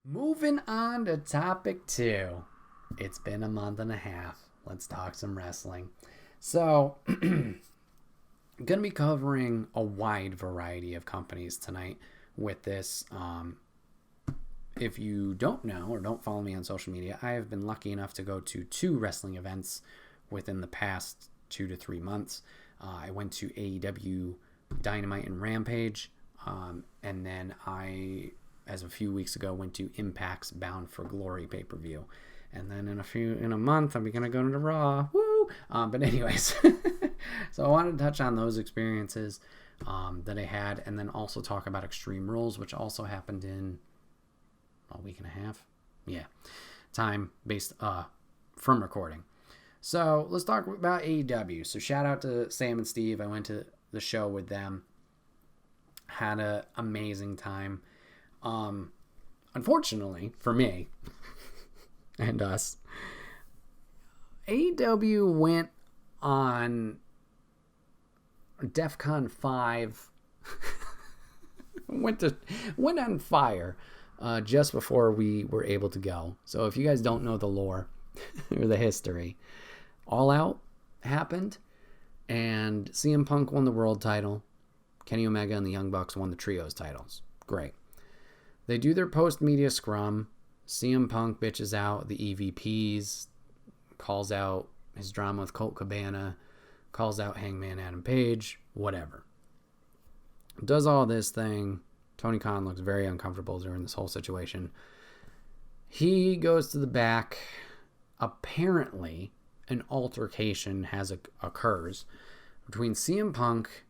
Moving on to topic 2. It's been a month and a half. Let's talk some wrestling. So, I'm going to be covering a wide variety of companies tonight with this. If you don't know or don't follow me on social media, I have been lucky enough to go to 2 wrestling events within the past 2 to 3 months. I went to AEW Dynamite and Rampage, and then as a few weeks ago, went to Impact's Bound for Glory pay-per-view. And then in a month, I'm going to go to Raw. Woo! But anyways, so I wanted to touch on those experiences that I had, and then also talk about Extreme Rules, which also happened in a week and a half. Yeah, time based from recording. So let's talk about AEW. So shout out to Sam and Steve. I went to the show with them. Had an amazing time. Unfortunately for me and us, AEW went on DEFCON 5 went on fire just before we were able to go. So if you guys don't know the lore or the history, All Out happened and CM Punk won the world title. Kenny Omega and the Young Bucks won the trios titles. Great. They do their post-media scrum. CM Punk bitches out the EVPs, calls out his drama with Colt Cabana, calls out Hangman Adam Page, whatever. Does all this thing. Tony Khan looks very uncomfortable during this whole situation. He goes to the back. Apparently, an altercation occurs between CM Punk.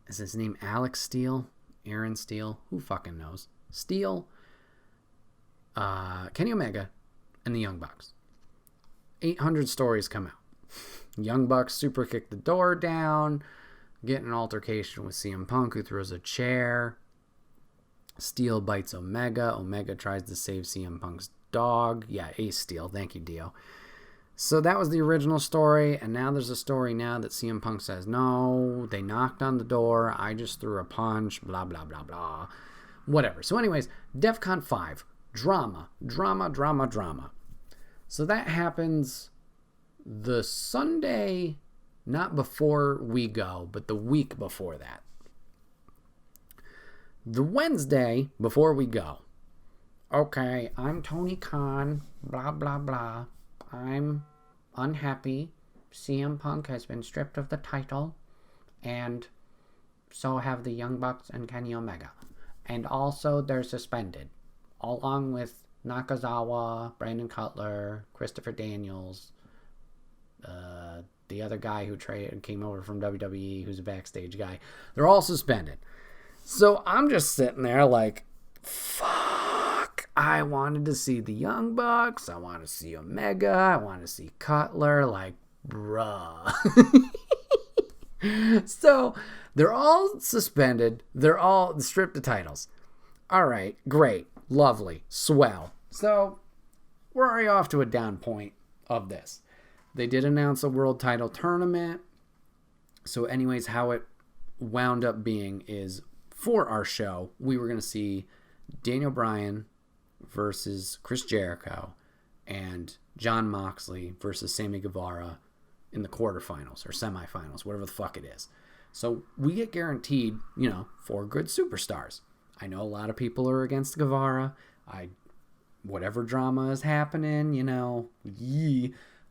Is his name Alex Steele? Aaron Steele? Who fucking knows? Steele, Kenny Omega, and the Young Bucks. 800 stories come out. Young Bucks super kick the door down, get in an altercation with CM Punk, who throws a chair. Steele bites Omega. Omega tries to save CM Punk's dog. Yeah, Ace Steele. Thank you, Dio. So that was the original story, and now there's a story now that CM Punk says, no, they knocked on the door, I just threw a punch, blah, blah, blah, blah. Whatever. So anyways, DEFCON 5. Drama. So that happens the Sunday, not before we go, but the week before that. The Wednesday before we go. Okay, I'm Tony Khan, blah, blah, blah. I'm unhappy. CM Punk has been stripped of the title, and so have the Young Bucks and Kenny Omega. And also, they're suspended, along with Nakazawa, Brandon Cutler, Christopher Daniels, the other guy who came over from WWE, who's a backstage guy. They're all suspended. So I'm just sitting there like, fuck. I wanted to see the Young Bucks. I want to see Omega. I want to see Cutler. Like, bruh. So they're all suspended. They're all stripped of titles. All right, great, lovely, swell. So we're already off to a down point of this. They did announce a world title tournament. So anyways, how it wound up being is, for our show, we were going to see Daniel Bryan versus Chris Jericho and Jon Moxley versus Sammy Guevara in the quarterfinals or semifinals, whatever the fuck it is. So we get guaranteed, 4 good superstars. I know a lot of people are against Guevara. Whatever drama is happening,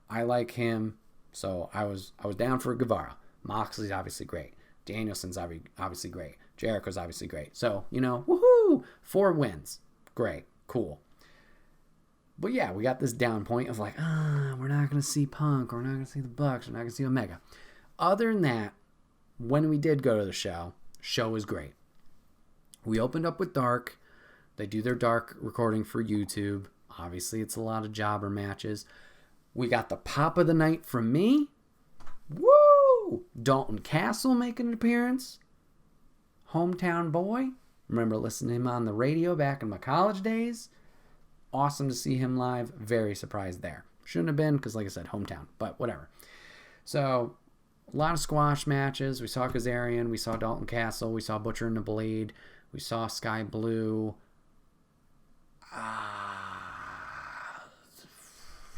I like him. So I was down for Guevara. Moxley's obviously great. Danielson's obviously great. Jericho's obviously great. So, woohoo! 4 wins. Great. Cool. But yeah, we got this down point of like, we're not going to see Punk. We're not going to see the Bucks. We're not going to see Omega. Other than that, when we did go to the show was great. We opened up with Dark. They do their Dark recording for YouTube. Obviously, it's a lot of jobber matches. We got the pop of the night from me. Woo! Dalton Castle making an appearance. Hometown boy. Remember listening to him on the radio back in my college days. Awesome to see him live. Very surprised there. Shouldn't have been because, like I said, hometown. But whatever. So, a lot of squash matches. We saw Kazarian. We saw Dalton Castle. We saw Butcher and the Blade. We saw Sky Blue.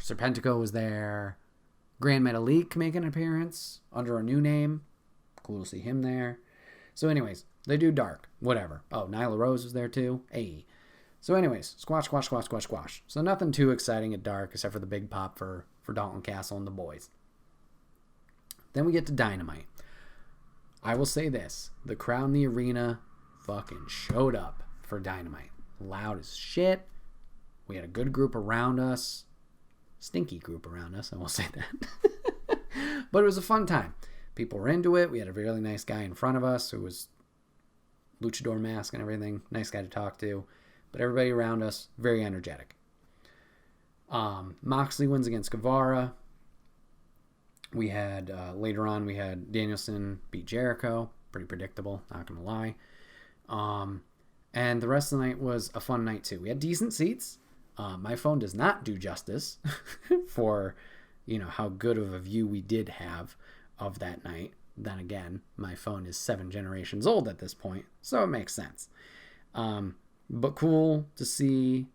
Serpentico was there. Grand Metalik making an appearance under a new name. Cool to see him there. So anyways, they do dark. Whatever. Oh, Nyla Rose was there too. Hey. So anyways, squash. So nothing too exciting at dark except for the big pop for Dalton Castle and the boys. Then we get to Dynamite. I will say this. The crowd in the arena fucking showed up for Dynamite. Loud as shit. We had a good group around us. Stinky group around us, I will say that. But it was a fun time. People were into it. We had a really nice guy in front of us who was luchador mask and everything. Nice guy to talk to. But everybody around us, very energetic. Moxley wins against Guevara. We had, later on, we had Danielson beat Jericho. Pretty predictable, not going to lie. And the rest of the night was a fun night, too. We had decent seats. My phone does not do justice for, how good of a view we did have of that night. Then again, my phone is 7 generations old at this point, so it makes sense. But cool to see,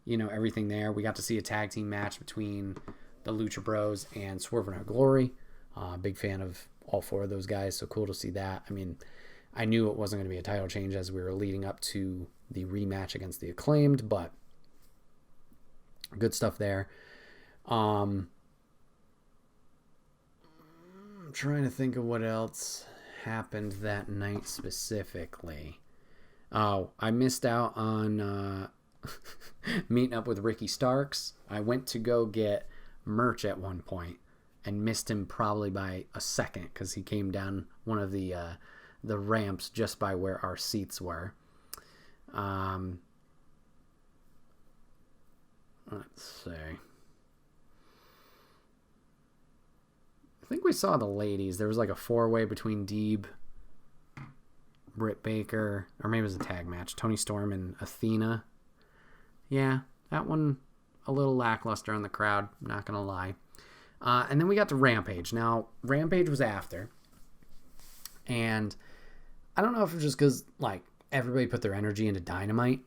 everything there. We got to see a tag team match between the Lucha Bros and Swerve in Our Glory. Big fan of all 4 of those guys, so cool to see that. I mean, I knew it wasn't going to be a title change as we were leading up to the rematch against the Acclaimed, but good stuff there. I'm trying to think of what else happened that night specifically. Oh, I missed out on meeting up with Ricky Starks. I went to go get merch at one point and missed him probably by a second because he came down one of the ramps just by where our seats were. Let's see. I think we saw the ladies. There was like a 4-way between Deeb, Britt Baker, or maybe it was a tag match. Toni Storm and Athena. Yeah, that one a little lackluster on the crowd, not going to lie. And then we got to Rampage. Now, Rampage was after. And I don't know if it was just because, everybody put their energy into Dynamite,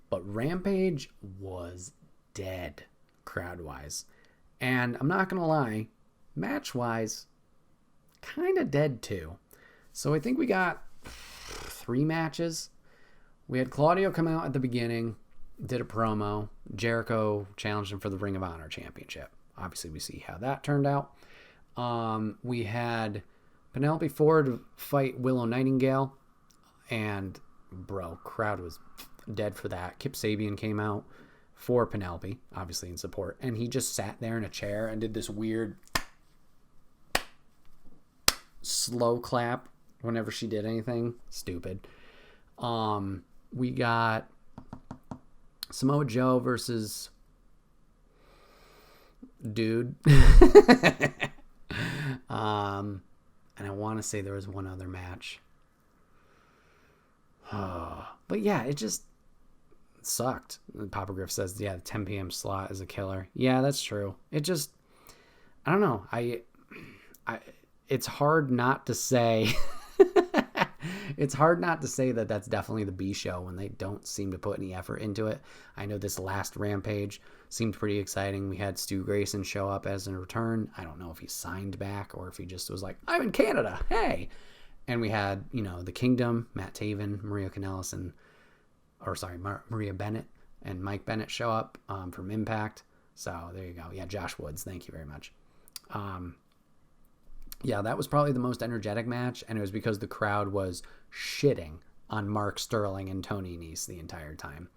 but Rampage was dead crowd-wise. And I'm not going to lie, match-wise, kind of dead too. So I think we got 3 matches. We had Claudio come out at the beginning, did a promo. Jericho challenged him for the Ring of Honor Championship. Obviously, we see how that turned out. We had Penelope Ford fight Willow Nightingale. And, crowd was dead for that. Kip Sabian came out for Penelope, obviously in support. And he just sat there in a chair and did this weird slow clap whenever she did anything. Stupid. We got Samoa Joe versus Dude. And I want to say there was one other match. But yeah, it just sucked. Papa Griff says, the 10 p.m. slot is a killer. Yeah, that's true. It just, I don't know. It's hard not to say. It's hard not to say that that's definitely the B show when they don't seem to put any effort into it. I know this last Rampage seemed pretty exciting. We had Stu Grayson show up as a return. I don't know if he signed back or if he just was like, I'm in Canada. Hey. And we had, the Kingdom, Matt Taven, Maria Kanellis, Maria Bennett and Mike Bennett show up from Impact. So there you go. Yeah, Josh Woods. Thank you very much. Yeah, that was probably the most energetic match, and it was because the crowd was shitting on Mark Sterling and Tony Nese the entire time.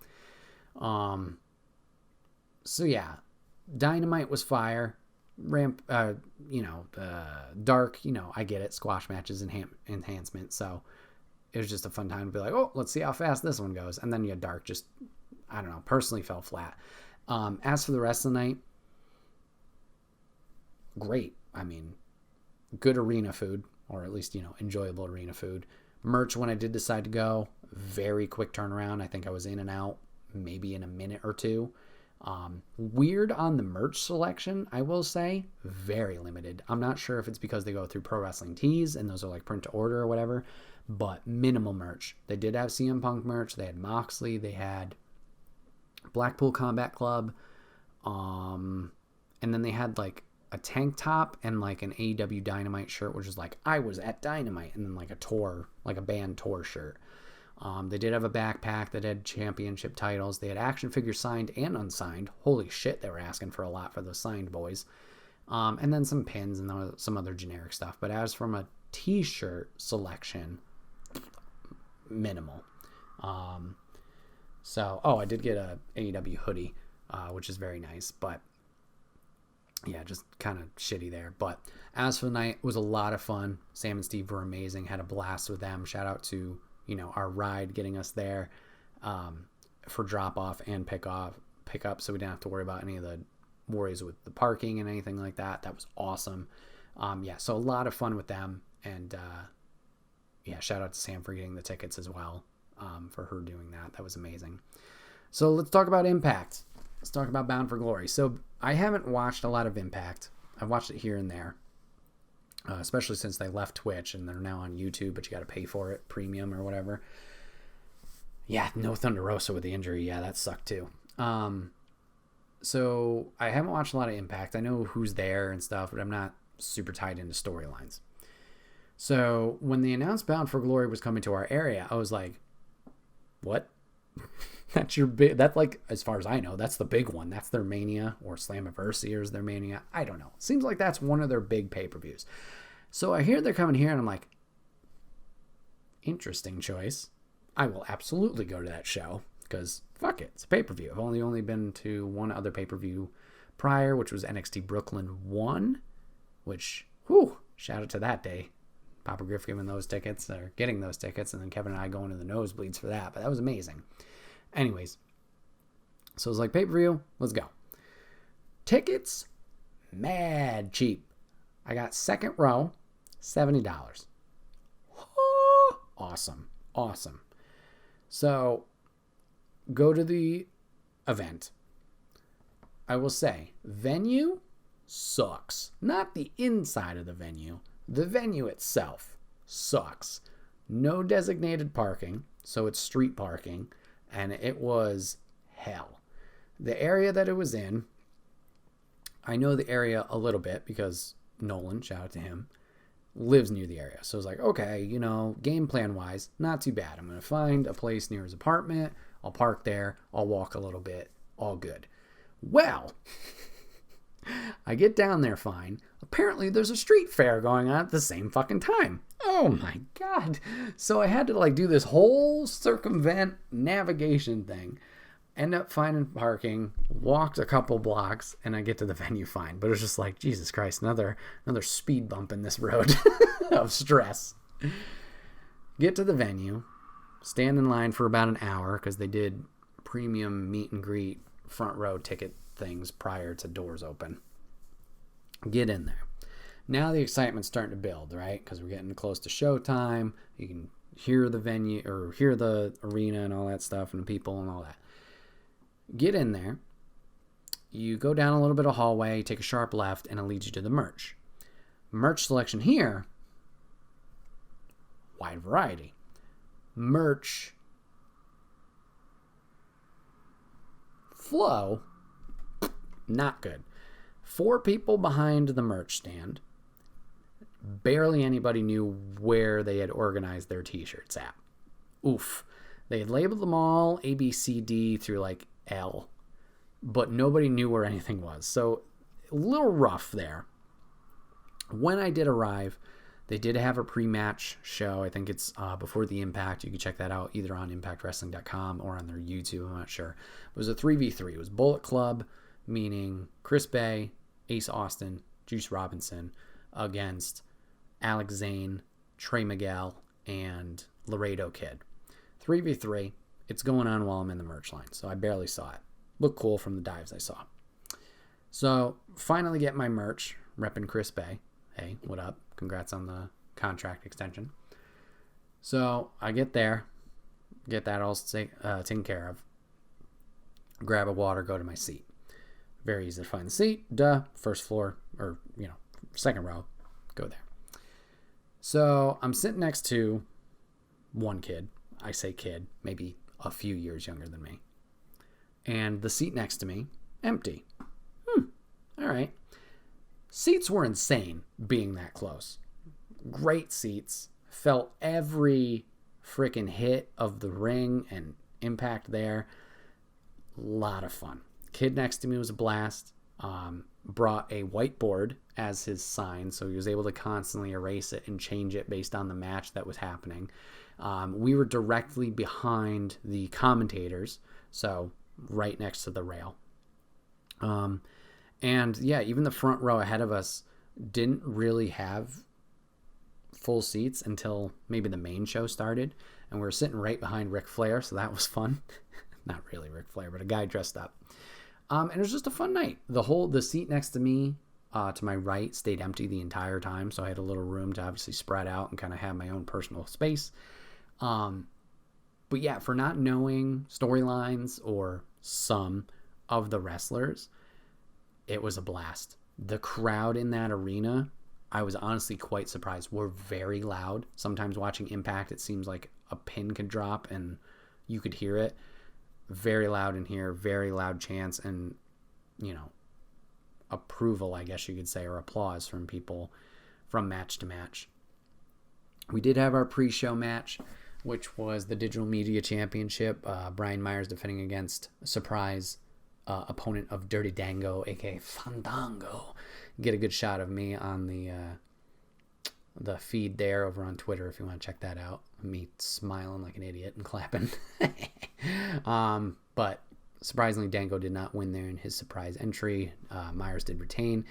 So yeah, Dynamite was fire. Dark, I get it. Squash matches enhancement. So it was just a fun time to be like, oh, let's see how fast this one goes. And then you had Dark just, I don't know, personally fell flat. As for the rest of the night, great. I mean, good arena food, or at least, enjoyable arena food. Merch, when I did decide to go, very quick turnaround. I think I was in and out maybe in a minute or two. Weird on the merch selection, I will say. Very limited. I'm not sure if it's because they go through Pro Wrestling Tees and those are like print to order or whatever, but minimal merch. They did have CM Punk merch. They had Moxley. They had Blackpool Combat Club. And then they had like a tank top and like an AEW Dynamite shirt, which is like, I was at Dynamite, and then like a tour, like a band tour shirt. They did have a backpack that had championship titles. They had action figures signed and unsigned. Holy shit, they were asking for a lot for those signed boys. And then some pins and some other generic stuff. But as from a t-shirt selection, minimal. I did get a AEW hoodie, which is very nice, but yeah, just kind of shitty there. But as for the night, it was a lot of fun. Sam and Steve were amazing. Had a blast with them. Shout out to, our ride getting us there for drop off and pick up, so we didn't have to worry about any of the worries with the parking and anything like that. That was awesome. So a lot of fun with them. And shout out to Sam for getting the tickets as well, for her doing that. That was amazing. So let's talk about Impact. Let's talk about Bound for Glory. So I haven't watched a lot of Impact. I've watched it here and there, especially since they left Twitch and they're now on YouTube, but you got to pay for it, premium or whatever. Yeah, no Thunder Rosa with the injury. Yeah, that sucked too. So I haven't watched a lot of Impact. I know who's there and stuff, but I'm not super tied into storylines. So when they announced Bound for Glory was coming to our area, I was like, what? That's like, as far as I know, that's the big one. That's their Mania, or Slammiversary, or is their Mania. I don't know. Seems like that's one of their big pay-per-views. So I hear they're coming here, and I'm like, interesting choice. I will absolutely go to that show, because fuck it, it's a pay-per-view. I've only been to one other pay-per-view prior, which was NXT Brooklyn 1, which, shout out to that day. Papa Griff getting those tickets, and then Kevin and I going to the nosebleeds for that, but that was amazing. Anyways, so it was like, pay-per-view, let's go. Tickets, mad cheap. I got second row, $70. Awesome. So, go to the event. I will say, venue sucks. Not the inside of the venue. The venue itself sucks. No designated parking, so it's street parking. And it was hell. The area that it was in, I know the area a little bit because Nolan, shout out to him, lives near the area. So I was like, okay, game plan wise, not too bad. I'm going to find a place near his apartment. I'll park there. I'll walk a little bit. All good. Well, I get down there fine. Apparently there's a street fair going on at the same fucking time. Oh my God. So I had to do this whole circumvent navigation thing. End up finding parking, walked a couple blocks, and I get to the venue fine. But it was just like, Jesus Christ, another speed bump in this road of stress. Get to the venue, stand in line for about an hour because they did premium meet and greet front row ticket things prior to doors open. Get in there. Now the excitement's starting to build, right? Because we're getting close to showtime. You can hear the venue or hear the arena and all that stuff and the people and all that. Get in there. You go down a little bit of hallway, take a sharp left, and it leads you to the merch. Merch selection here, wide variety. Merch flow, not good. 4 people behind the merch stand. Barely anybody knew where they had organized their t-shirts at. Oof. They had labeled them all A, B, C, D through L, but nobody knew where anything was. So a little rough there. When I did arrive, they did have a pre-match show. I think it's before the Impact. You can check that out either on impactwrestling.com or on their YouTube. I'm not sure. It was a 3v3. It was Bullet Club, meaning Chris Bay, Ace Austin, Juice Robinson, against Alex Zane, Trey Miguel, and Laredo Kid. 3v3. It's going on while I'm in the merch line, so I barely saw it. Looked cool from the dives I saw. So, finally get my merch, repping Chris Bay. Hey, what up? Congrats on the contract extension. So, I get there, get that all taken care of, grab a water, go to my seat. Very easy to find the seat. First floor, or, second row, go there. So, I'm sitting next to one kid. I say kid, maybe a few years younger than me. and the seat next to me, empty. All right. Seats were insane being that close. Great seats. Felt every freaking hit of the ring and impact there. A lot of fun. Kid next to me was a blast. Brought a whiteboard as his sign, so he was able to constantly erase it and change it based on the match that was happening. We were directly behind the commentators, so right next to the rail. And yeah, even the front row ahead of us didn't really have full seats until maybe the main show started, and we were sitting right behind Ric Flair, so that was fun. Not really Ric Flair, but a guy dressed up. And it was just a fun night. The seat next to me, to my right, stayed empty the entire time, so I had a little room to obviously spread out and kind of have my own personal space. But yeah, for not knowing storylines or some of the wrestlers, it was a blast. The crowd in that arena, I was honestly quite surprised. Were very loud. Sometimes watching Impact, it seems like a pin could drop and you could hear it. Very loud in here, very loud chants and, approval, I guess you could say, or applause from people from match to match. We did have our pre-show match, which was the Digital Media Championship. Brian Myers defending against a surprise opponent of Dirty Dango, aka Fandango. Get a good shot of me on the feed there over on Twitter if you want to check that out. Me smiling like an idiot and clapping. But surprisingly, Dango did not win there in his surprise entry. Myers did retain.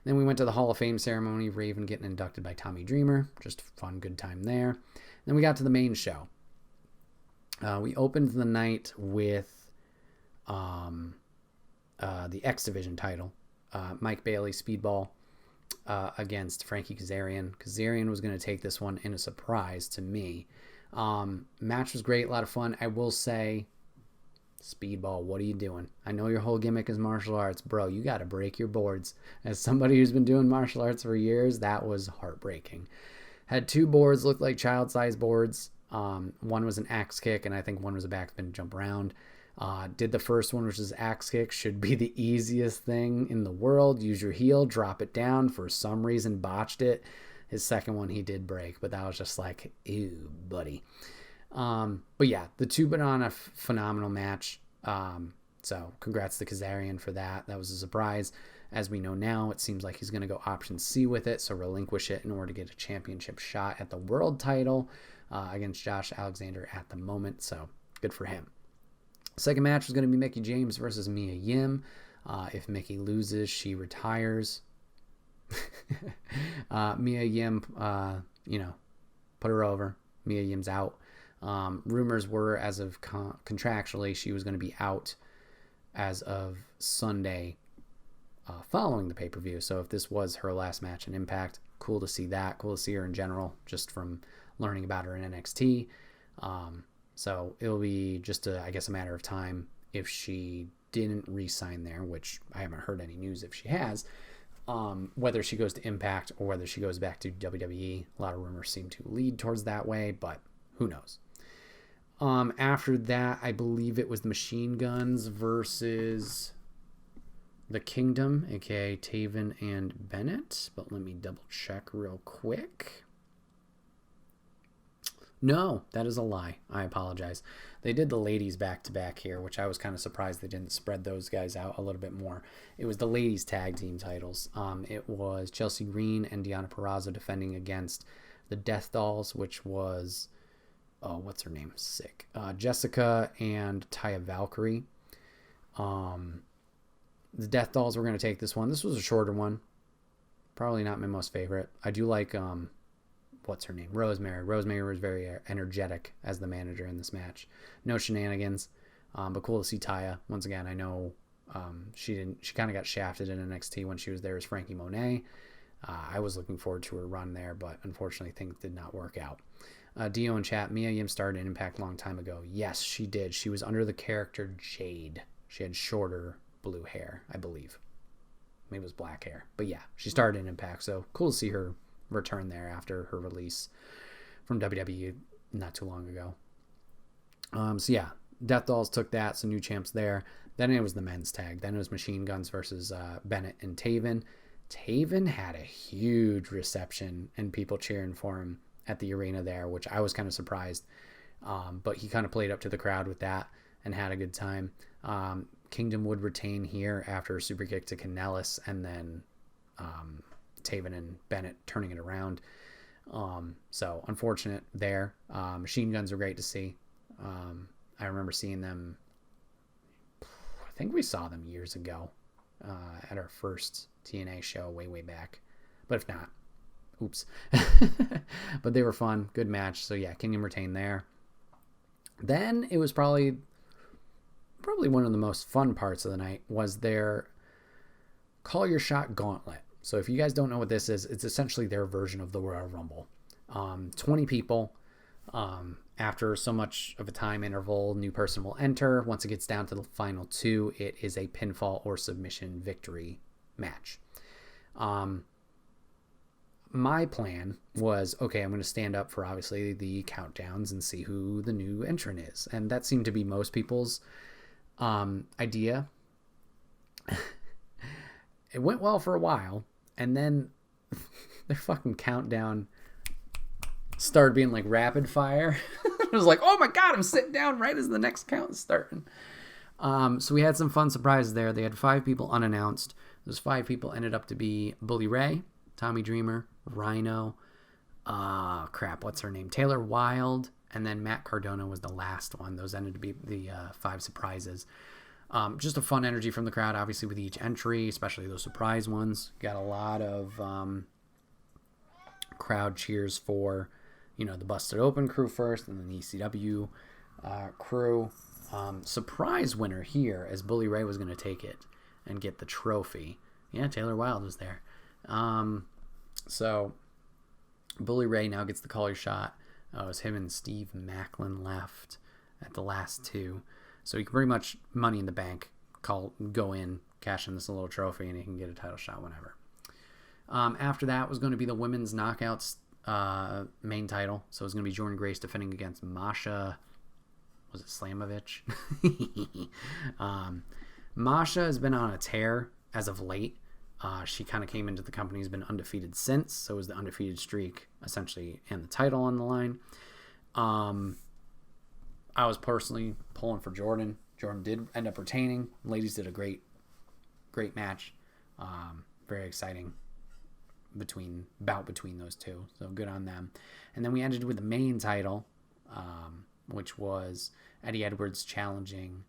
Then we went to the Hall of Fame ceremony. Raven getting inducted by Tommy Dreamer. Just a fun, good time there. Then we got to the main show. We opened the night with the X Division title. Mike Bailey, Speedball, against Frankie Kazarian. Kazarian was going to take this one in a surprise to me. Match was great, a lot of fun. I will say, Speedball, what are you doing? I know your whole gimmick is martial arts. Bro, you got to break your boards. As somebody who's been doing martial arts for years, that was heartbreaking. Had two boards, looked like child-sized boards. One was an axe kick, and I think one was a backspin jump around. Did the first one, which is axe kick, should be the easiest thing in the world. Use your heel, drop it down. For some reason, botched it. His second one, he did break, but that was just like, ew, buddy. But yeah, the two put on a phenomenal match. So congrats to Kazarian for that. That was a surprise. As we know now, it seems like he's going to go option C with it, so relinquish it in order to get a championship shot at the world title against Josh Alexander at the moment. So good for him. Second match was going to be Mickie James versus Mia Yim. If Mickie loses, she retires. Mia Yim, put her over. Mia Yim's out. Rumors were, as of contractually, she was going to be out as of Sunday following the pay-per-view. So if this was her last match in Impact, cool to see that. Cool to see her in general, just from learning about her in NXT. So it'll be just, a matter of time if she didn't re-sign there, which I haven't heard any news if she has, whether she goes to Impact or whether she goes back to WWE. A lot of rumors seem to lead towards that way, but who knows? After that, I believe it was the Machine Guns versus the Kingdom, aka Taven and Bennett, but let me double check real quick. No, that is a lie. I apologize. They did the ladies back-to-back here, which I was kind of surprised they didn't spread those guys out a little bit more. It was the ladies tag team titles. It was Chelsea Green and Deonna Purrazzo defending against the Death Dolls, which was, what's her name? Sick. Jessica and Taya Valkyrie. The Death Dolls were going to take this one. This was a shorter one. Probably not my most favorite. I do like... what's her name? Rosemary. Rosemary was very energetic as the manager in this match. No shenanigans, but cool to see Taya. Once again, I know she kind of got shafted in NXT when she was there as Frankie Monet. I was looking forward to her run there, but unfortunately things did not work out. Dio in chat, Mia Yim started in Impact a long time ago. Yes, she did. She was under the character Jade. She had shorter blue hair, I believe. Maybe it was black hair. But yeah, she started in Impact, so cool to see her return there after her release from WWE not too long ago. So yeah, Death Dolls took that, so new champs there. Then it was the men's tag. Then it was Machine Guns versus Bennett and Taven. Taven had a huge reception and people cheering for him at the arena there, which I was kind of surprised. But he kind of played up to the crowd with that and had a good time. Kingdom would retain here after a super kick to Kanellis, and then Taven and Bennett turning it around. So unfortunate there. Machine Guns were great to see. I remember seeing them. I think we saw them years ago at our first TNA show way back. But if not, oops. But they were fun. Good match. So yeah, Kingdom retained there. Then it was probably one of the most fun parts of the night was their Call Your Shot Gauntlet. So if you guys don't know what this is, it's essentially their version of the Royal Rumble. 20 people. After so much of a time interval, new person will enter. Once it gets down to the final 2, it is a pinfall or submission victory match. My plan was, okay, I'm going to stand up for obviously the countdowns and see who the new entrant is. And that seemed to be most people's idea. It went well for a while, and then their fucking countdown started being like rapid fire. It was like, oh my god, I'm sitting down right as the next count is starting. So we had some fun surprises there. They had 5 people unannounced. Those 5 people ended up to be Bully Ray, Tommy Dreamer, Rhino, what's her name? Taylor Wilde, and then Matt Cardona was the last one. Those ended to be the 5 surprises. Just a fun energy from the crowd, obviously, with each entry, especially those surprise ones. Got a lot of crowd cheers for, the Busted Open crew first, and then the ECW crew. Surprise winner here, as Bully Ray was going to take it and get the trophy. Yeah, Taylor Wilde was there. So Bully Ray now gets the Call Your Shot. It was him and Steve Macklin left at the last 2. So he can pretty much Money in the Bank, go in, cash in this little trophy, and he can get a title shot whenever. After that was going to be the Women's Knockouts main title. So it was going to be Jordan Grace defending against Masha. Was it Slamovich? Masha has been on a tear as of late. She kind of came into the company, has been undefeated since. So it was the undefeated streak, essentially, and the title on the line. I was personally pulling for Jordan. Jordan did end up retaining. Ladies did a great match. Very exciting between those two. So good on them. And then we ended with the main title, which was Eddie Edwards challenging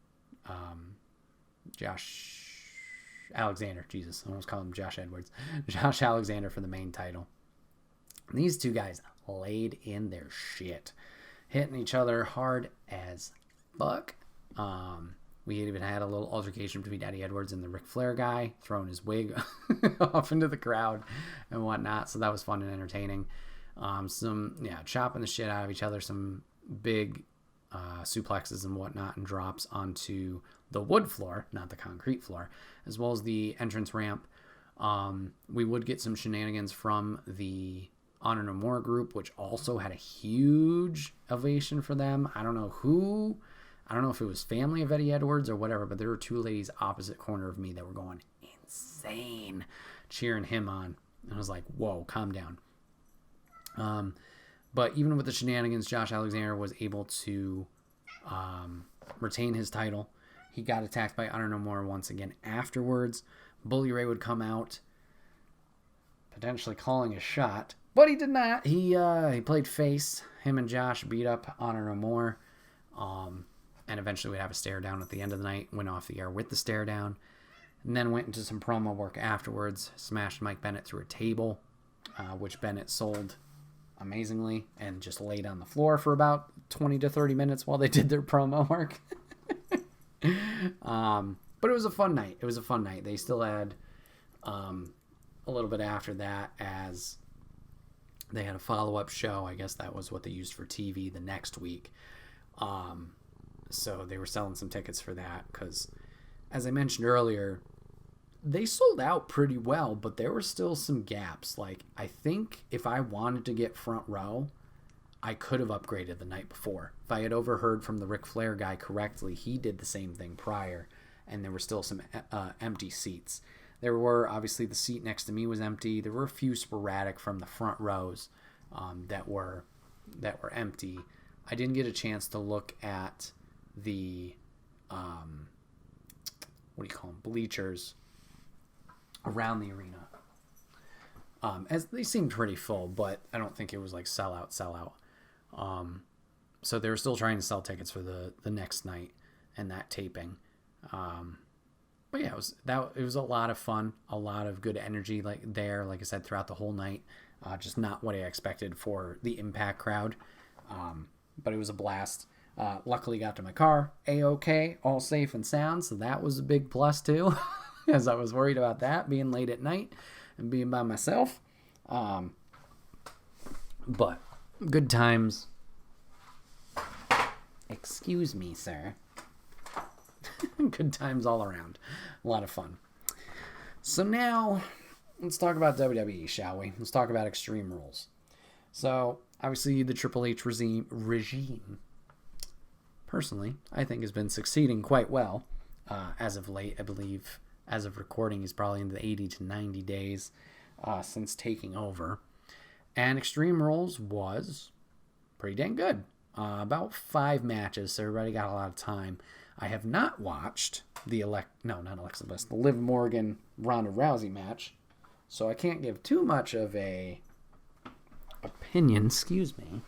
Josh Alexander. Jesus, I almost called him Josh Edwards. Josh Alexander for the main title. And these two guys laid in their shit, hitting each other hard as fuck. We even had a little altercation between Eddie Edwards and the Ric Flair guy, throwing his wig off into the crowd and whatnot. So that was fun and entertaining. Chopping the shit out of each other, some big suplexes and whatnot, and drops onto the wood floor, not the concrete floor, as well as the entrance ramp. We would get some shenanigans from the Honor No More group, which also had a huge ovation for them. I don't know if it was family of Eddie Edwards or whatever, but there were 2 ladies opposite corner of me that were going insane, cheering him on. And I was like, whoa, calm down. But even with the shenanigans, Josh Alexander was able to retain his title. He got attacked by Honor No More once again afterwards. Bully Ray would come out, potentially calling a shot, but he did not. He played face. Him and Josh beat up Honor No More. And eventually we'd have a stare down at the end of the night. Went off the air with the stare down. And then went into some promo work afterwards. Smashed Mike Bennett through a table, which Bennett sold amazingly and just laid on the floor for about 20 to 30 minutes while they did their promo work. But it was a fun night. They still had a little bit after that, as they had a follow-up show. I guess that was what they used for TV the next week. So they were selling some tickets for that because, as I mentioned earlier, they sold out pretty well, but there were still some gaps. Like, I think if I wanted to get front row, I could have upgraded the night before. If I had overheard from the Ric Flair guy correctly, he did the same thing prior and there were still some empty seats. There were, obviously, the seat next to me was empty. There were a few sporadic from the front rows that were empty. I didn't get a chance to look at the bleachers around the arena, as they seemed pretty full, but I don't think it was like sell out. So they were still trying to sell tickets for the next night and that taping. But yeah, it was a lot of fun, a lot of good energy like I said, throughout the whole night. Just not what I expected for the Impact crowd. But it was a blast. Luckily got to my car, A-OK, all safe and sound, so that was a big plus too, as I was worried about that, being late at night and being by myself. But good times. Excuse me, sir. Good times all around. A lot of fun. So now, let's talk about WWE, shall we? Let's talk about Extreme Rules. So, obviously, the Triple H regime, personally, I think has been succeeding quite well. As of late, I believe, as of recording, he's probably in the 80 to 90 days since taking over. And Extreme Rules was pretty dang good. About 5 matches, so everybody got a lot of time. I have not watched the Liv Morgan Ronda Rousey match, so I can't give too much of a opinion. Excuse me.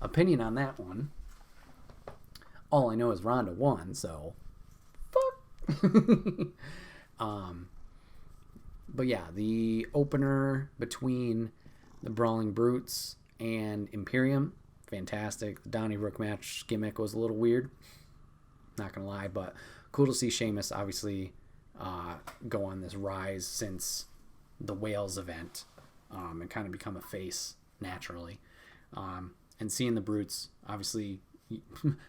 Opinion on that one. All I know is Ronda won, so fuck. But yeah, the opener between the Brawling Brutes and Imperium, fantastic. The Donnie Rook match gimmick was a little weird, not gonna lie, but cool to see Sheamus obviously go on this rise since the Wales event, and kind of become a face naturally. And seeing the Brutes, obviously,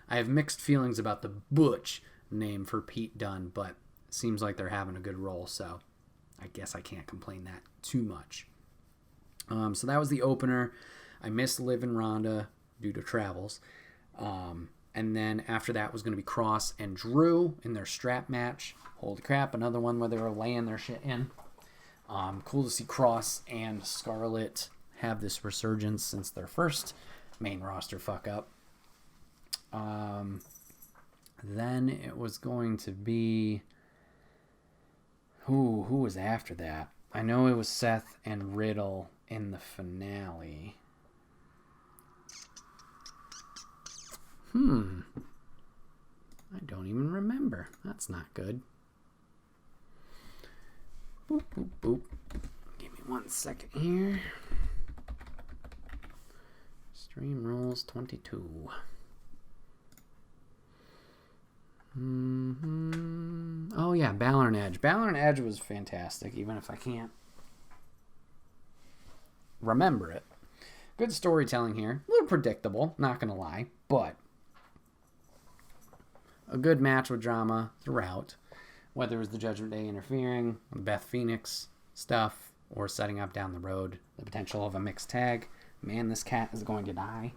I have mixed feelings about the Butch name for Pete Dunne, but it seems like they're having a good role, so I guess I can't complain that too much. So that was the opener. I missed Liv and Ronda due to travels. And then after that was going to be Cross and Drew in their strap match. Holy crap, another one where they were laying their shit in. Cool to see Cross and Scarlett have this resurgence since their first main roster fuck up. Then it was going to be... Who was after that? I know it was Seth and Riddle in the finale. I don't even remember. That's not good. Boop, boop, boop. Give me 1 second here. Extreme Rules 22. Oh yeah, Balor and Edge. Balor and Edge was fantastic, even if I can't remember it. Good storytelling here. A little predictable, not gonna lie, but a good match with drama throughout. Whether it was the Judgment Day interfering, Beth Phoenix stuff, or setting up down the road the potential of a mixed tag. Man, this cat is going to die.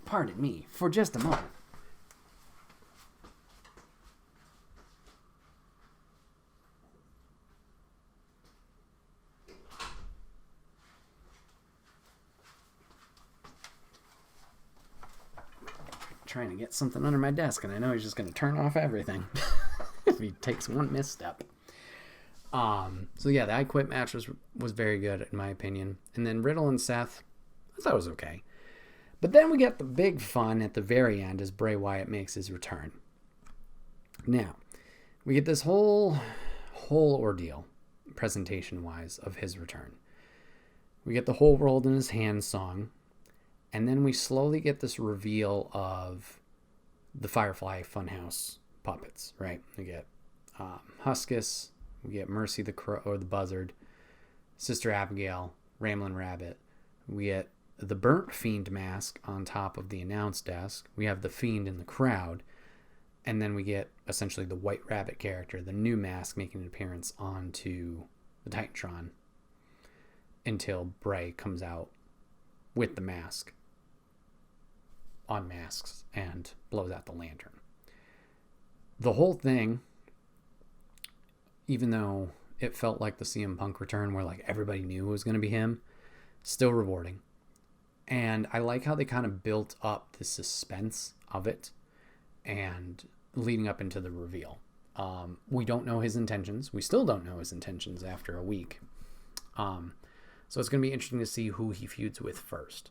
Pardon me for just a moment. Trying to get something under my desk, and I know he's just going to turn off everything if he takes one misstep. So yeah, the I Quit match was very good in my opinion. And then Riddle and Seth, I thought it was okay. But then we get the big fun at the very end as Bray Wyatt makes his return. Now, we get this whole ordeal, presentation-wise, of his return. We get the whole World in His Hand song, and then we slowly get this reveal of the Firefly Funhouse puppets, right? We get Huskus, we get Mercy the Crow, or the Buzzard, Sister Abigail, Ramblin' Rabbit. We get the Burnt Fiend mask on top of the announce desk. We have the Fiend in the crowd. And then we get essentially the White Rabbit character, the new mask, making an appearance onto the Titantron until Bray comes out with the mask. unmasks and blows out the lantern. The whole thing, even though it felt like the CM Punk return where like everybody knew it was going to be him, still rewarding. And I like how they kind of built up the suspense of it and leading up into the reveal. We don't know his intentions. We still don't know his intentions after a week. So it's going to be interesting to see who he feuds with first.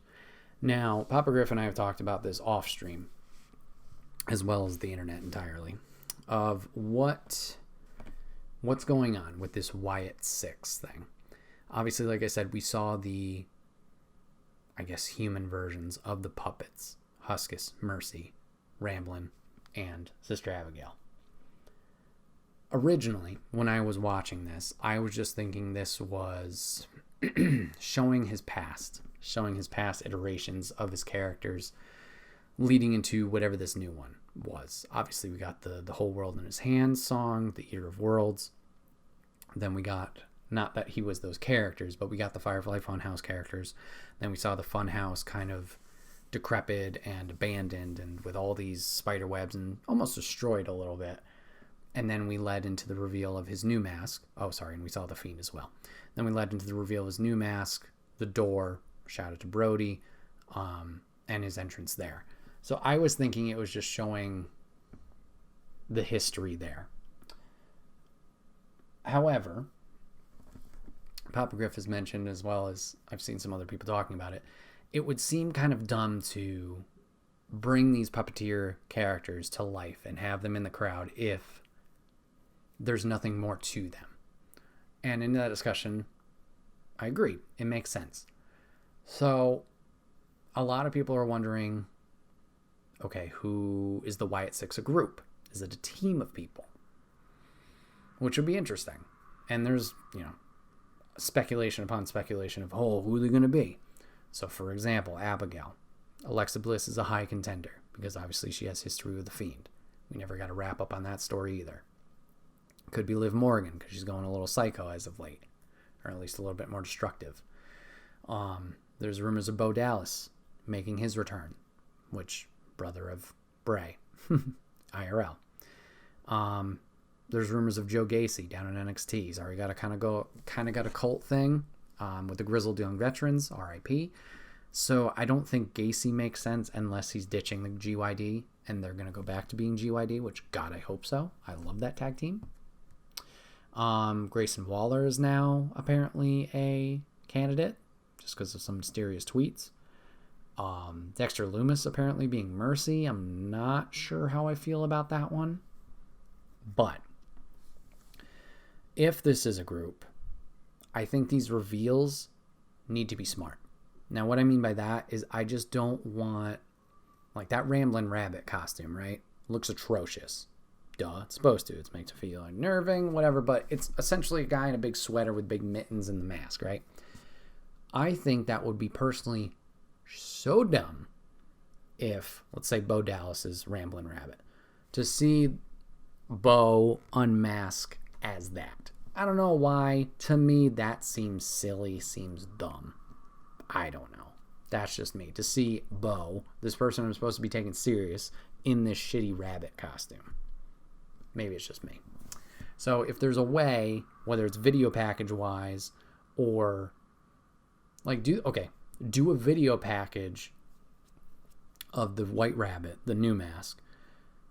Now, Papa Griff and I have talked about this off stream, as well as the internet entirely, of what's going on with this Wyatt 6 thing. Obviously, like I said, we saw the, I guess, human versions of the puppets. Huskus, Mercy, Ramblin', and Sister Abigail. Originally, when I was watching this, I was just thinking this was showing his past iterations of his characters leading into whatever this new one was. Obviously, we got the Whole World in His Hands song, the Eater of Worlds. Then we got, not that he was those characters, but we got the Firefly Funhouse characters. Then we saw the Funhouse kind of decrepit and abandoned and with all these spider webs and almost destroyed a little bit. And then we led into the reveal of his new mask. Oh, sorry, and we saw the Fiend as well. Then we led into the reveal of his new mask, the door, shout out to Brody, and his entrance there. So I was thinking it was just showing the history there. However, Papa Griff has mentioned, as well as I've seen some other people talking about it, it would seem kind of dumb to bring these puppeteer characters to life and have them in the crowd if there's nothing more to them. And in that discussion, I agree. It makes sense. So a lot of people are wondering, okay, who is the Wyatt Six a group? Is it a team of people? Which would be interesting. And there's, speculation upon speculation of, who are they going to be? So, for example, Abigail. Alexa Bliss is a high contender because obviously she has history with the Fiend. We never got a wrap up on that story either. Could be Liv Morgan because she's going a little psycho as of late, or at least a little bit more destructive. There's rumors of Bo Dallas making his return, which brother of Bray, IRL. There's rumors of Joe Gacy down in NXT. He's already got a cult thing with the Grizzled Young Veterans, RIP. So I don't think Gacy makes sense unless he's ditching the GYD and they're going to go back to being GYD, which, God, I hope so. I love that tag team. Grayson Waller is now apparently a candidate just because of some mysterious tweets. Dexter Lumis apparently being Mercy. I'm not sure how I feel about that one. But if this is a group, I think these reveals need to be smart. Now, what I mean by that is I just don't want, like, that Ramblin' Rabbit costume, right? Looks atrocious. Duh, it's supposed to. It's meant to feel unnerving, whatever, but it's essentially a guy in a big sweater with big mittens and the mask, right? I think that would be personally so dumb if, let's say, Bo Dallas is Ramblin' Rabbit, to see Bo unmask as that. I don't know why. To me, that seems silly, seems dumb. I don't know. That's just me. To see Bo, this person I'm supposed to be taking serious, in this shitty rabbit costume. Maybe it's just me. So if there's a way, whether it's video package wise or like do a video package of the White Rabbit, the new mask,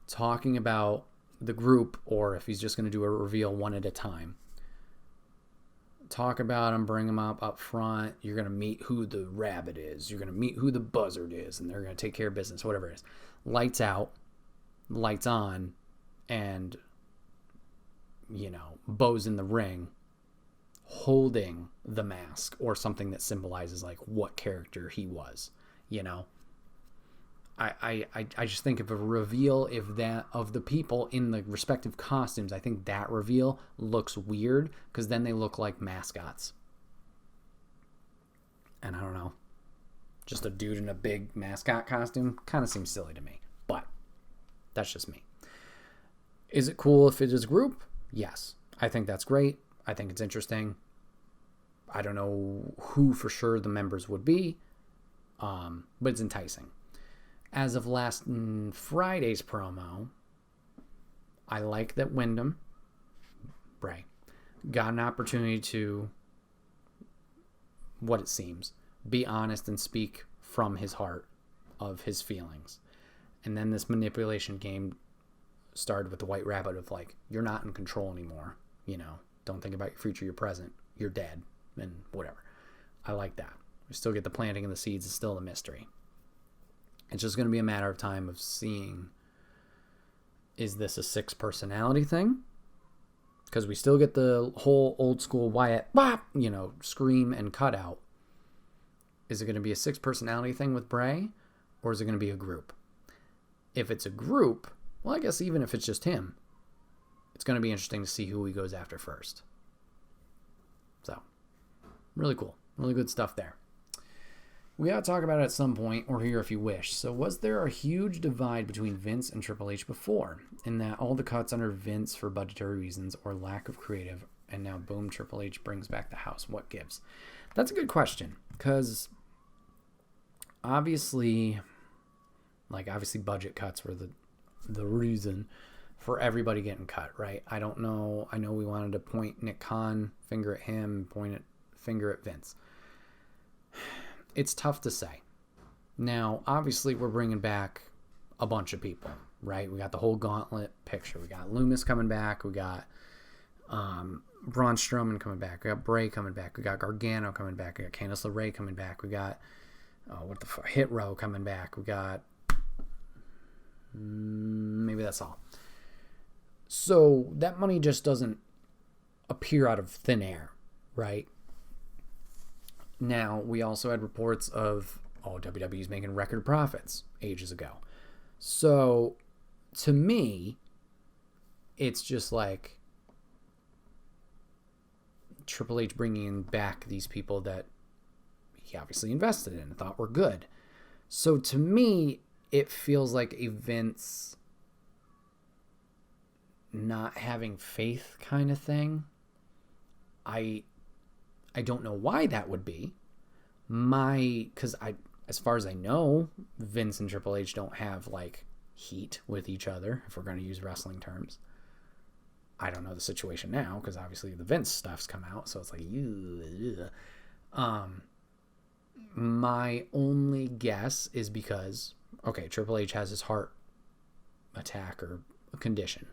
talking about the group, or if he's just going to do a reveal one at a time. Talk about him, bring him up front. You're going to meet who the rabbit is. You're going to meet who the buzzard is, and they're going to take care of business, whatever it is. Lights out, lights on, and, Bo's in the ring holding the mask or something that symbolizes, like, what character he was, I just think of a reveal of the people in the respective costumes. I think that reveal looks weird because then they look like mascots. And I don't know, just a dude in a big mascot costume kind of seems silly to me, but that's just me. Is it cool if it is a group? Yes. I think that's great. I think it's interesting. I don't know who for sure the members would be, but it's enticing. as of last Friday's promo, I like that Wyndham, Bray, got an opportunity to, what it seems, be honest and speak from his heart of his feelings. And then this manipulation game started with the White Rabbit of like, you're not in control anymore. You know, don't think about your future, your present. You're dead and whatever. I like that. We still get the planting of the seeds. It's still a mystery. It's just going to be a matter of time of seeing, is this a 6 personality thing? Because we still get the whole old school Wyatt, you know, scream and cutout. Is it going to be a 6 personality thing with Bray? Or is it going to be a group? If it's a group, well, I guess even if it's just him, it's going to be interesting to see who he goes after first. So, really cool. Really good stuff there. We ought to talk about it at some point, or here if you wish. So was there a huge divide between Vince and Triple H before, in that all the cuts under Vince for budgetary reasons or lack of creative, and now boom, Triple H brings back the house? What gives? That's a good question, because obviously budget cuts were the reason for everybody getting cut, right? I don't know. I know we wanted to point Nick Khan, finger at him, finger at Vince. It's tough to say. Now, obviously, we're bringing back a bunch of people, right? We got the whole gauntlet picture. We got Loomis coming back. We got Braun Strowman coming back. We got Bray coming back. We got Gargano coming back. We got Candice LeRae coming back. We got Hit Row coming back. We got maybe that's all. So that money just doesn't appear out of thin air, right? Now, we also had reports of, WWE's making record profits ages ago. So, to me, it's just like Triple H bringing back these people that he obviously invested in and thought were good. So, to me, it feels like a Vince not having faith kind of thing. I don't know why that would be. Because as far as I know, Vince and Triple H don't have like heat with each other, if we're going to use wrestling terms. I don't know the situation now, because obviously the Vince stuff's come out, so it's like, my only guess is because, Triple H has his heart attack or a condition.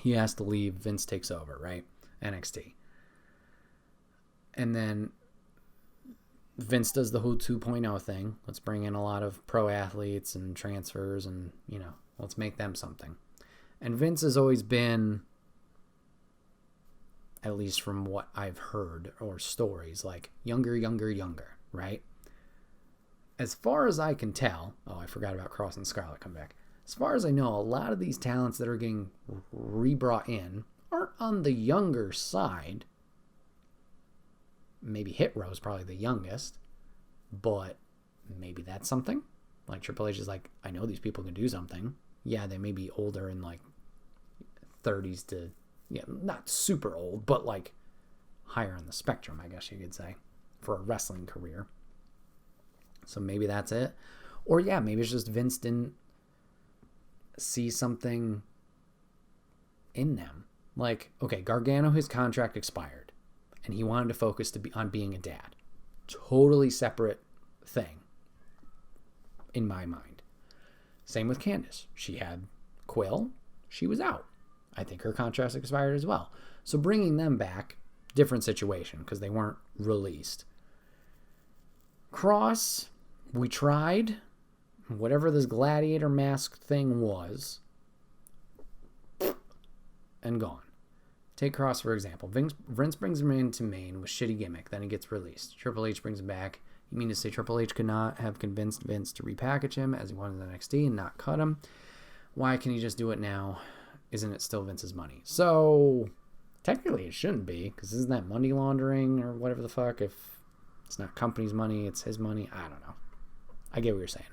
He has to leave, Vince takes over, right? NXT. And then Vince does the whole 2.0 thing. Let's bring in a lot of pro athletes and transfers and, let's make them something. And Vince has always been, at least from what I've heard or stories, like younger, right? As far as I can tell, I forgot about Cross and Scarlett come back. As far as I know, a lot of these talents that are getting re-brought in aren't on the younger side. Maybe Hit Row is probably the youngest, but maybe that's something. Like Triple H is like, I know these people can do something. Yeah, they may be older in like 30s to, not super old, but like higher on the spectrum, I guess you could say, for a wrestling career. So maybe that's it. Or maybe it's just Vince didn't see something in them. Like, Gargano, his contract expired, and he wanted to focus on being a dad. Totally separate thing, in my mind. Same with Candice. She had Quill. She was out. I think her contract expired as well. So bringing them back, different situation, because they weren't released. Cross, we tried. Whatever this gladiator mask thing was, and gone. Take Cross, for example. Vince brings him into Maine with shitty gimmick. Then he gets released. Triple H brings him back. You mean to say Triple H could not have convinced Vince to repackage him as he wanted in NXT and not cut him? Why can he just do it now? Isn't it still Vince's money? So, technically it shouldn't be, because isn't that money laundering or whatever the fuck? If it's not company's money, it's his money. I don't know. I get what you're saying.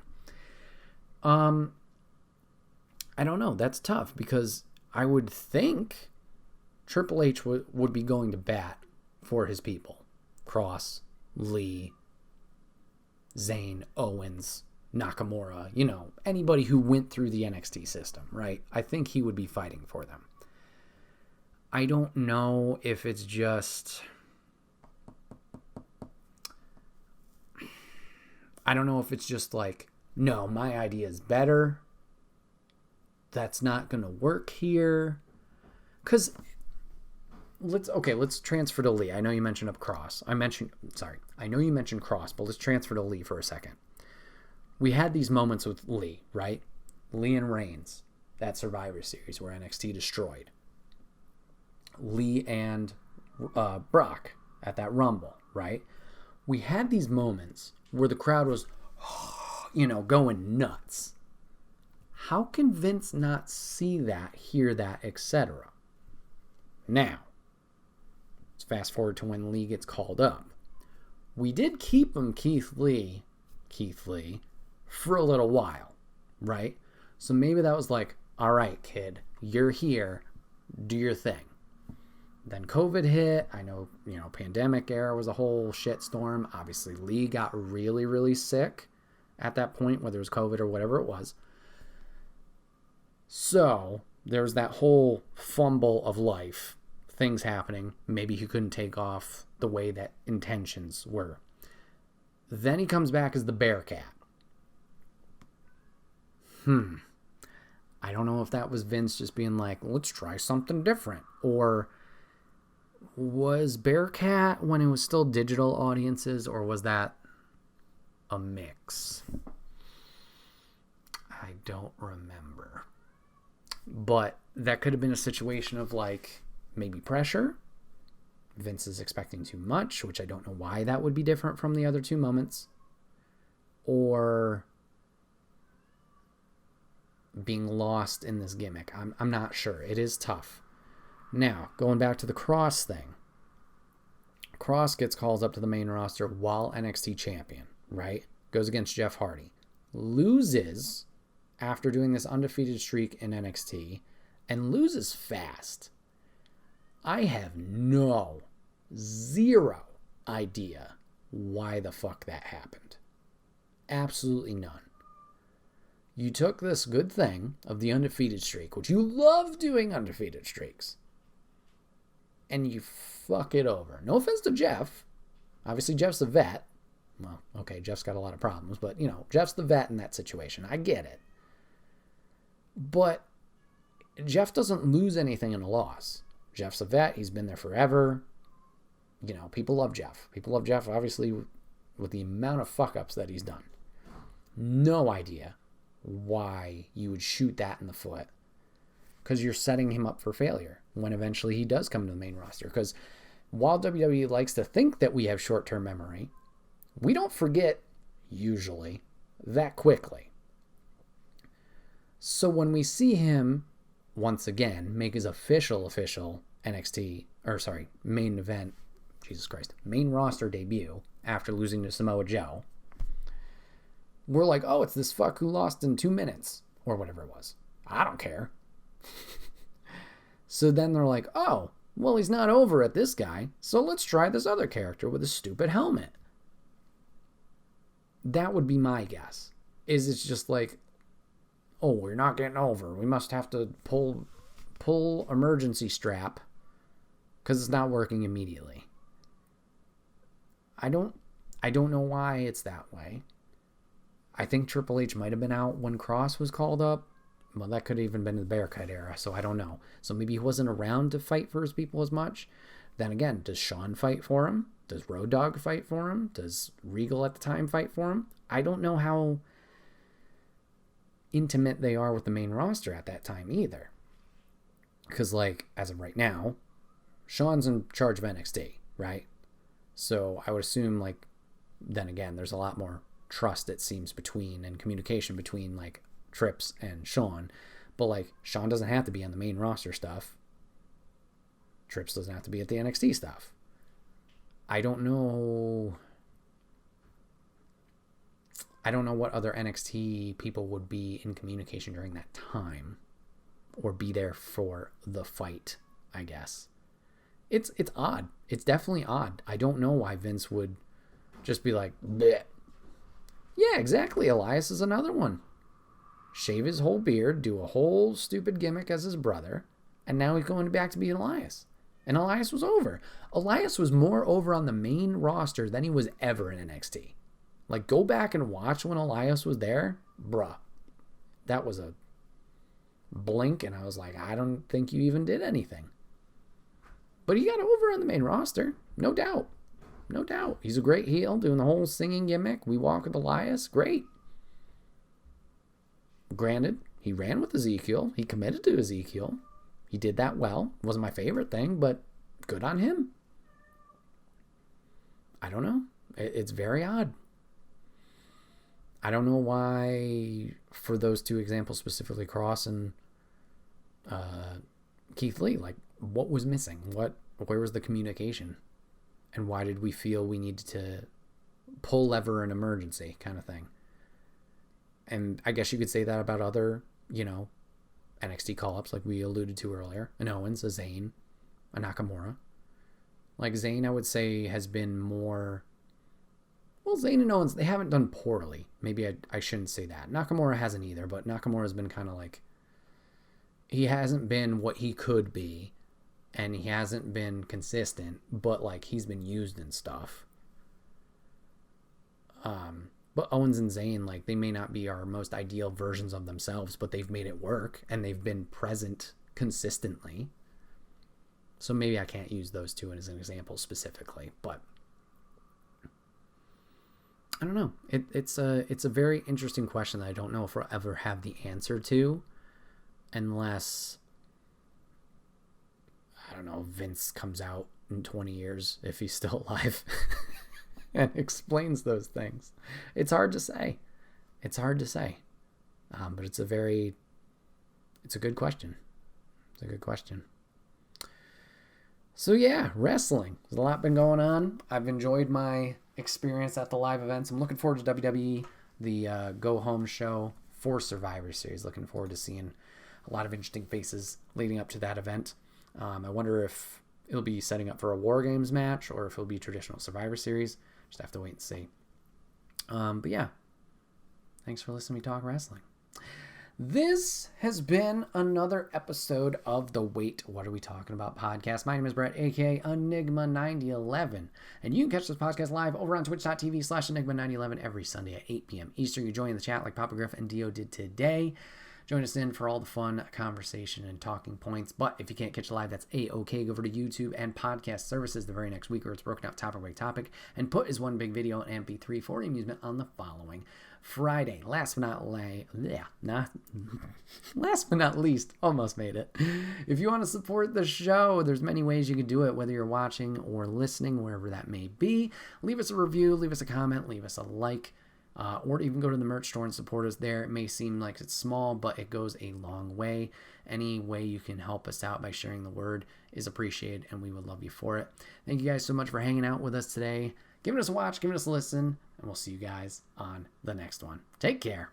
I don't know. That's tough, because I would think Triple H would be going to bat for his people. Cross, Lee, Zayn, Owens, Nakamura, anybody who went through the NXT system, right? I think he would be fighting for them. I don't know if it's just... like, no, my idea is better. That's not going to work here. Because, let's transfer to Lee. I know you mentioned Cross. I know you mentioned Cross, but let's transfer to Lee for a second. We had these moments with Lee, right? Lee and Reigns, that Survivor Series where NXT destroyed. Lee and Brock at that Rumble, right? We had these moments where the crowd was, going nuts. How can Vince not see that, hear that, etc.? Now, let's fast forward to when Lee gets called up. We did keep him Keith Lee, for a little while, right? So maybe that was like, all right, kid, you're here, do your thing. Then COVID hit. I know, pandemic era was a whole shitstorm. Obviously, Lee got really, really sick at that point, whether it was COVID or whatever it was. So there was that whole fumble of life, things happening. Maybe he couldn't take off the way that intentions were. Then he comes back as the Bearcat. I don't know if that was Vince just being like, let's try something different. Or was Bearcat when it was still digital audiences, or was that a mix? I don't remember. But that could have been a situation of like maybe pressure. Vince is expecting too much, which I don't know why that would be different from the other two moments. Or being lost in this gimmick. I'm not sure. It is tough. Now, going back to the Cross thing. Cross gets called up to the main roster while NXT champion, right? Goes against Jeff Hardy. Loses after doing this undefeated streak in NXT, and loses fast. I have zero idea why the fuck that happened. Absolutely none. You took this good thing of the undefeated streak, which you love doing undefeated streaks, and you fuck it over. No offense to Jeff. Obviously, Jeff's a vet. Well, okay, Jeff's got a lot of problems, but, Jeff's the vet in that situation. I get it. But Jeff doesn't lose anything in a loss. Jeff's a vet. He's been there forever. People love Jeff. People love Jeff, obviously, with the amount of fuck-ups that he's done. No idea why you would shoot that in the foot, because you're setting him up for failure when eventually he does come to the main roster. Because while WWE likes to think that we have short-term memory, we don't forget, usually, that quickly. So when we see him, once again, make his official main event, main roster debut after losing to Samoa Joe, we're like, oh, it's this fuck who lost in 2 minutes, or whatever it was. I don't care. So then they're like, oh, well, he's not over at this guy, so let's try this other character with a stupid helmet. That would be my guess. It's just like, oh, we're not getting over. We must have to pull emergency strap because it's not working immediately. I don't know why it's that way. I think Triple H might have been out when Cross was called up. Well, that could have even been the Bearcat era, so I don't know. So maybe he wasn't around to fight for his people as much. Then again, does Shawn fight for him? Does Road Dogg fight for him? Does Regal at the time fight for him? I don't know how intimate they are with the main roster at that time either. Because, as of right now, Shawn's in charge of NXT, right? So I would assume, then again, there's a lot more trust, it seems, between and communication between, Trips and Shawn. But, Shawn doesn't have to be on the main roster stuff. Trips doesn't have to be at the NXT stuff. I don't know what other NXT people would be in communication during that time, or be there for the fight, I guess. It's odd. It's definitely odd. I don't know why Vince would just be like, bleh. Yeah, exactly. Elias is another one. Shave his whole beard, do a whole stupid gimmick as his brother, and now he's going back to be Elias. And Elias was over. Elias was more over on the main roster than he was ever in NXT. Like, go back and watch when Elias was there. Bruh. That was a blink, and I was like, I don't think you even did anything. But he got over on the main roster. No doubt. No doubt. He's a great heel, doing the whole singing gimmick. We walk with Elias. Great. Granted, he ran with Ezekiel. He committed to Ezekiel. He did that well. Wasn't my favorite thing, but good on him. I don't know. It's very odd. I don't know why, for those two examples specifically, Cross and Keith Lee, like, what was missing? Where was the communication? And why did we feel we needed to pull lever in emergency kind of thing? And I guess you could say that about other, NXT call-ups like we alluded to earlier. An Owens, a Zayn, a Nakamura. Like Zayn, I would say, has been more... Well, Zayn and Owens, they haven't done poorly. Maybe I shouldn't say that. Nakamura hasn't either, but Nakamura's been kind of like... He hasn't been what he could be, and he hasn't been consistent, but, like, he's been used in stuff. But Owens and Zayn, like, they may not be our most ideal versions of themselves, but they've made it work, and they've been present consistently. So maybe I can't use those two as an example specifically, but I don't know. It's a very interesting question that I don't know if we'll ever have the answer to, unless, I don't know, Vince comes out in 20 years, if he's still alive, and explains those things. It's hard to say. It's hard to say. But it's a good question. It's a good question. So yeah, wrestling. There's a lot been going on. I've enjoyed my experience at the live events. I'm looking forward to WWE, the Go Home show for Survivor Series. Looking forward to seeing a lot of interesting faces leading up to that event. I wonder if it'll be setting up for a War Games match or if it'll be traditional Survivor Series. Just have to wait and see. But yeah, thanks for listening to me talk wrestling. This has been another episode of the Wait, What Are We Talking About podcast. My name is Bret, aka Enigma9011. And you can catch this podcast live over on twitch.tv/Enigma9011 every Sunday at 8 p.m. Eastern. You join the chat like Papa Griff and Dio did today. Join us in for all the fun conversation and talking points. But if you can't catch it live, that's A-OK. Go over to YouTube and podcast services the very next week, where it's broken out topic by topic and put as one big video in MP3 for amusement on the following Friday. Last but not least, almost made it. If you want to support the show, there's many ways you can do it, whether you're watching or listening, wherever that may be. Leave us a review, leave us a comment, leave us a like. Or even go to the merch store and support us there. It may seem like it's small, but it goes a long way. Any way you can help us out by sharing the word is appreciated, and we would love you for it. Thank you guys so much for hanging out with us today, giving us a watch, giving us a listen, and we'll see you guys on the next one. Take care.